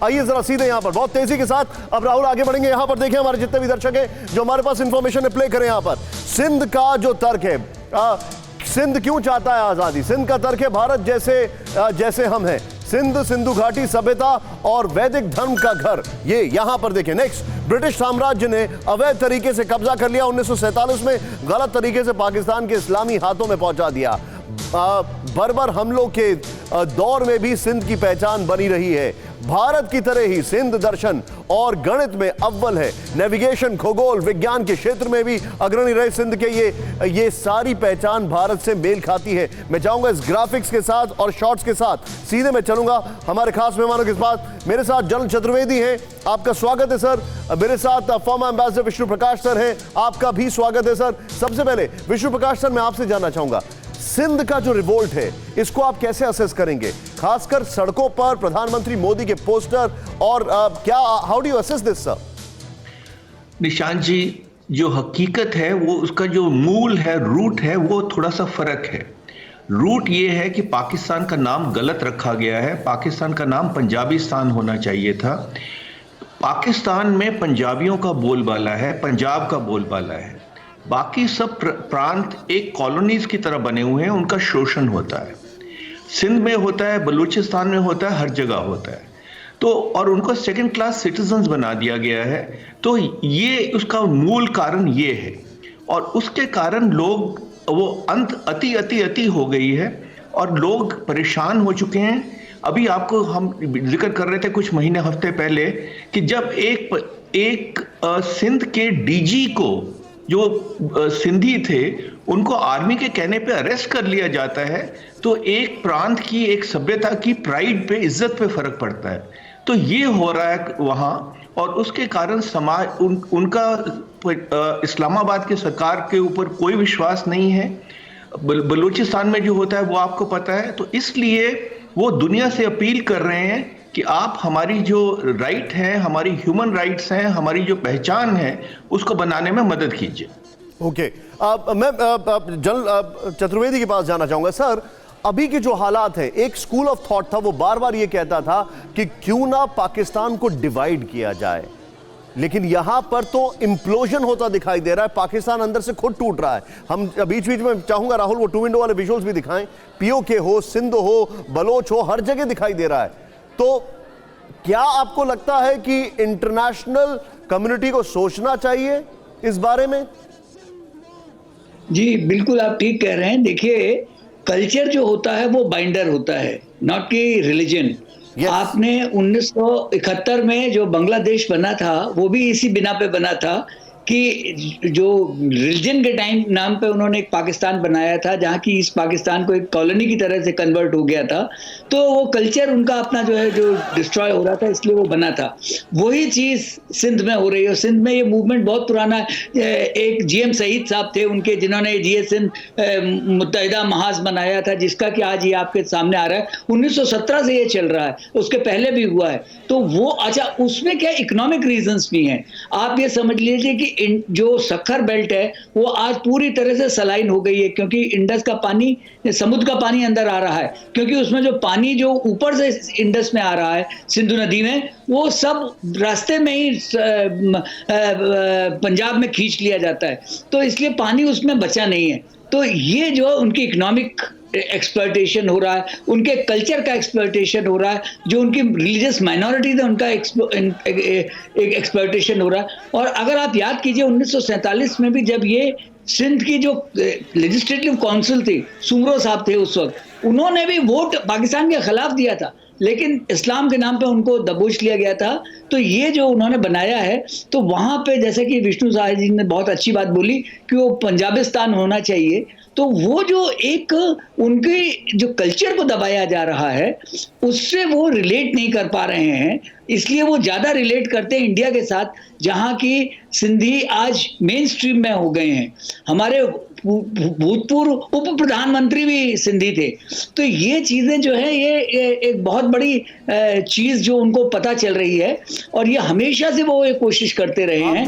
आइए जरा सीधे यहाँ पर बहुत तेजी के साथ अब राहुल आगे बढ़ेंगे। यहाँ पर देखें हमारे जितने भी दर्शक हैं जो हमारे पास इंफॉर्मेशन है प्ले करें। यहाँ पर सिंध का जो तर्क है, सिंध क्यों चाहता है आजादी? सिंध का तर्क है भारत जैसे हम हैं। सिंध सिंधु घाटी सभ्यता और वैदिक धर्म का घर। ये यहां पर देखें। नेक्स्ट, ब्रिटिश साम्राज्य ने अवैध तरीके से कब्जा कर लिया। 1947 में गलत तरीके से पाकिस्तान के इस्लामी हाथों में पहुंचा दिया। बर्बर हमलों के दौर में भी सिंध की पहचान बनी रही है। भारत की तरह ही सिंध दर्शन और गणित में अव्वल है। नेविगेशन, खगोल विज्ञान के क्षेत्र में भी अग्रणी रहे सिंध के। ये सारी पहचान भारत से मेल खाती है। मैं चाहूंगा इस ग्राफिक्स के साथ और शॉट्स के साथ सीधे मैं चलूंगा हमारे खास मेहमानों के पास। मेरे साथ जनरल चतुर्वेदी हैं, आपका स्वागत है सर। मेरे साथ फॉर्मर एम्बेसडर विष्णु प्रकाश सर हैं, आपका भी स्वागत है सर। सबसे पहले विष्णु प्रकाश सर, मैं आपसे जानना चाहूंगा सिंध का जो रिवोल्ट है इसको आप कैसे असेस करेंगे, खासकर सड़कों पर प्रधानमंत्री मोदी के पोस्टर और क्या, how do you assess this sir? Nishant ji, जो हकीकत है वो उसका जो मूल है, रूट है, वो थोड़ा सा फर्क है। रूट ये है कि पाकिस्तान का नाम गलत रखा गया है। पाकिस्तान का नाम पंजाबिस्तान होना चाहिए था। पाकिस्तान में पंजाबियों का बोलबाला है, पंजाब का बोलबाला है। बाकी सब प्रांत एक कॉलोनीज की तरह बने हुए हैं, उनका शोषण होता है। सिंध में होता है, बलूचिस्तान में होता है, हर जगह होता है। तो और उनको सेकंड क्लास सिटीजन्स बना दिया गया है। तो ये उसका मूल कारण ये है, और उसके कारण लोग वो अति हो गई है और लोग परेशान हो चुके हैं। अभी आपको हम जिक्र कर रहे थे कुछ महीने हफ्ते पहले कि जब एक सिंध के डीजी को, जो सिंधी थे, उनको आर्मी के कहने पे अरेस्ट कर लिया जाता है, तो एक प्रांत की, एक सभ्यता की प्राइड पे, इज्जत पे फर्क पड़ता है। तो ये हो रहा है वहां, और उसके कारण समाज उनका इस्लामाबाद के सरकार के ऊपर कोई विश्वास नहीं है। बलूचिस्तान में जो होता है वो आपको पता है। तो इसलिए वो दुनिया से अपील कर रहे हैं कि आप हमारी जो राइट है, हमारी ह्यूमन राइट्स हैं, हमारी जो पहचान है, उसको बनाने में मदद कीजिए। ओके, मैं जनरल चतुर्वेदी के पास जाना चाहूंगा। सर, अभी के जो हालात है, एक स्कूल ऑफ थॉट था वो बार बार ये कहता था कि क्यों ना पाकिस्तान को डिवाइड किया जाए, लेकिन यहां पर तो इंप्लोजन होता दिखाई दे रहा है। पाकिस्तान अंदर से खुद टूट रहा है। हम बीच बीच में चाहूंगा राहुल वो 2 विंडो वाले विजुअल्स भी दिखाएं। पीओके हो, सिंध हो, बलोच हो, हर जगह दिखाई दे रहा है। तो क्या आपको लगता है कि इंटरनेशनल कम्युनिटी को सोचना चाहिए इस बारे में? जी बिल्कुल, आप ठीक कह रहे हैं। देखिए, कल्चर जो होता है वो बाइंडर होता है, नॉट कि रिलीजन। आपने 1971 में जो बांग्लादेश बना था वो भी इसी बिना पे बना था कि जो रिलीजन के नाम पे उन्होंने एक पाकिस्तान बनाया था, जहाँ की इस पाकिस्तान को एक कॉलोनी की तरह से कन्वर्ट हो गया था। तो वो कल्चर उनका अपना जो है जो डिस्ट्रॉय हो रहा था, इसलिए वो बना था। वही चीज़ सिंध में हो रही है। सिंध में ये मूवमेंट बहुत पुराना है। एक जीएम सईद साहब थे उनके, जिन्होंने जीएसएन मुत्तहिदा महाज बनाया था, जिसका कि आज ये आपके सामने आ रहा है। 1917 से ये चल रहा है, उसके पहले भी हुआ है। तो वो अच्छा, उसमें क्या इकोनॉमिक रीजंस भी हैं। आप ये समझ लीजिए कि जो सखर बेल्ट है वो आज पूरी तरह से सलाइन हो गई है, क्योंकि इंडस का पानी, समुद्र का पानी अंदर आ रहा है, क्योंकि उसमें जो पानी जो ऊपर से इंडस में आ रहा है सिंधु नदी में, वो सब रास्ते में ही पंजाब में खींच लिया जाता है। तो इसलिए पानी उसमें बचा नहीं है। तो ये जो उनकी इकोनॉमिक एक्सप्लॉयटेशन हो रहा है, उनके कल्चर का एक्सप्लॉयटेशन हो रहा है, जो उनकी रिलीजियस माइनॉरिटीज है उनका एक एक्सप्लॉयटेशन हो रहा है। और अगर आप याद कीजिए 1947 में भी जब ये सिंध की जो लेजिस्लेटिव काउंसिल थी, सुमरो साहब थे उस वक्त, उन्होंने भी वोट पाकिस्तान के खिलाफ दिया था, लेकिन इस्लाम के नाम पे उनको दबोच लिया गया था। तो ये जो उन्होंने बनाया है, तो वहां पे जैसे कि विष्णु साहब जी ने बहुत अच्छी बात बोली कि वो पंजाबिस्तान होना चाहिए। तो वो जो एक उनके जो कल्चर को दबाया जा रहा है, उससे वो रिलेट नहीं कर पा रहे हैं। इसलिए वो ज्यादा रिलेट करते हैं इंडिया के साथ, जहां की सिंधी आज मेन स्ट्रीम में हो गए हैं। हमारे भूतपूर्व उप प्रधानमंत्री भी सिंधी थे। तो ये चीजें जो है, ये एक बहुत बड़ी चीज जो उनको पता चल रही है, और ये हमेशा से वो ये कोशिश करते रहे हैं।